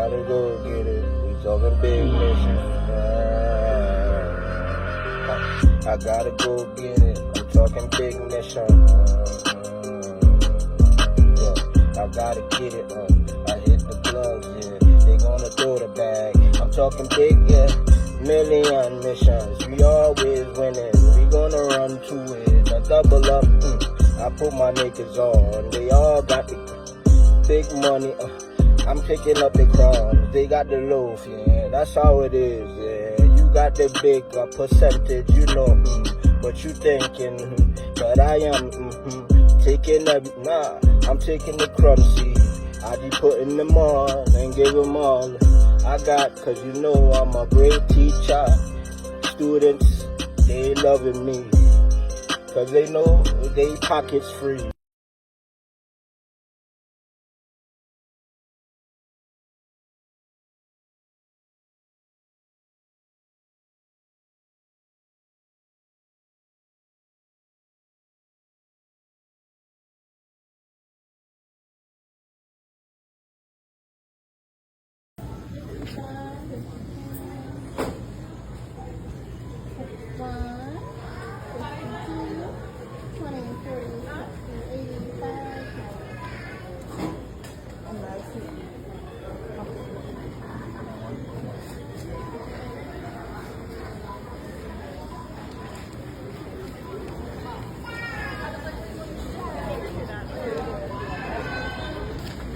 Gotta go get it. We talking big mission. I gotta go get it. I'm talking big mission. I gotta get it. I hit the gloves, yeah. They gonna throw the bag. I'm talking big, yeah. Million missions. We always winning. We gonna run to it. I double up. I put my niggas on. They all got the big money. I'm picking up the crumbs. They got the loaf, yeah. That's how it is, yeah. You got the big percentage, you know. But you thinking, but I am taking I'm taking the crumb seed. I be putting them on and give them all I got, cause you know I'm a great teacher. Students, they loving me, cause they know they pockets free.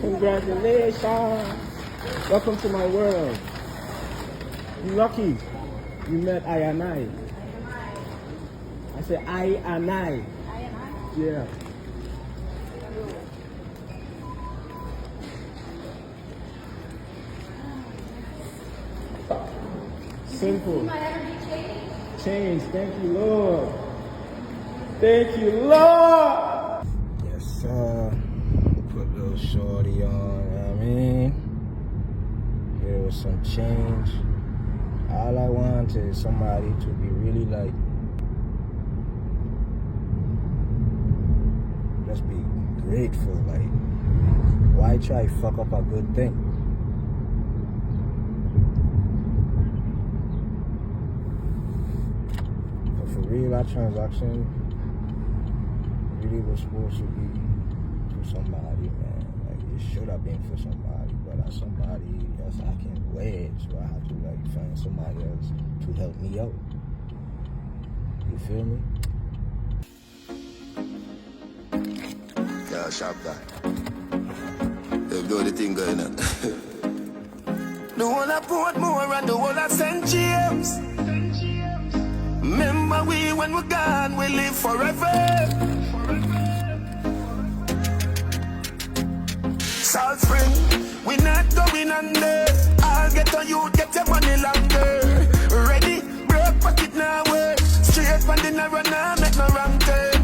Congratulations! Welcome to my world. You lucky. You met I and I. I said I and I. Yeah. Simple. Change. Thank you, Lord. Thank you, Lord. Yes, sir. Put little shorty on, you know what I mean? Here was some change. All I want is somebody to be really like, just be grateful, like, why try fuck up a good thing? But for real, that transaction really was supposed to be for somebody, man. Like, it should have been for somebody, but as somebody else I can't wait, so I have to like find somebody else to help me out. You feel me? Yeah, sharp guy. They've got the thing going on. The one I put more and the one I sent James. Remember when we're gone, we live forever. Salt Spring, we not going under. I'll get on you, get your money longer. Ready, broke pocket now, work. Straight from the narrow now, make no wrong turn.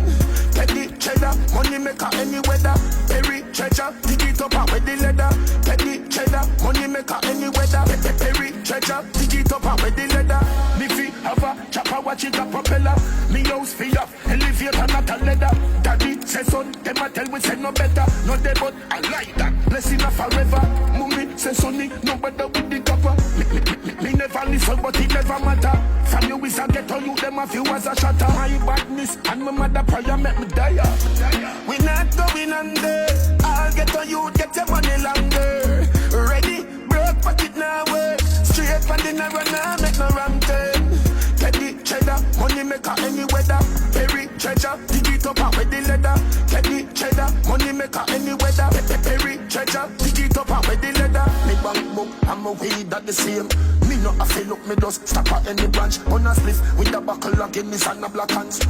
Petty cheddar, money maker any weather. Perry treasure, dig it up with the leather. Petty cheddar, money maker any weather. Perry treasure, dig it up with the leather. Me fi have a chopper, watch it a propeller. Me house fi up, elevator not a leather. Daddy say son, them a tell we say no better. No they but I like that, blessing of forever. Mummy say sonny, no better with the copper. Me never listen but it never matter. From you is a ghetto, you them a few as a shatter. My badness and my mother prayer make me die. We not going under. I'll get on you, get your money longer. Ready, broke pocket now work. Straight from the narrow now, make no wrong turn. Petty cheddar, money maker any weather. Perry treasure, dig it up with the leather. Petty cheddar, money maker any weather. Perry treasure, dig it up with the leather. Me bank book and my weed that the same. Me not a fill up, me just stop at any branch. On a spliff with a buckle of Guinness and a black hands.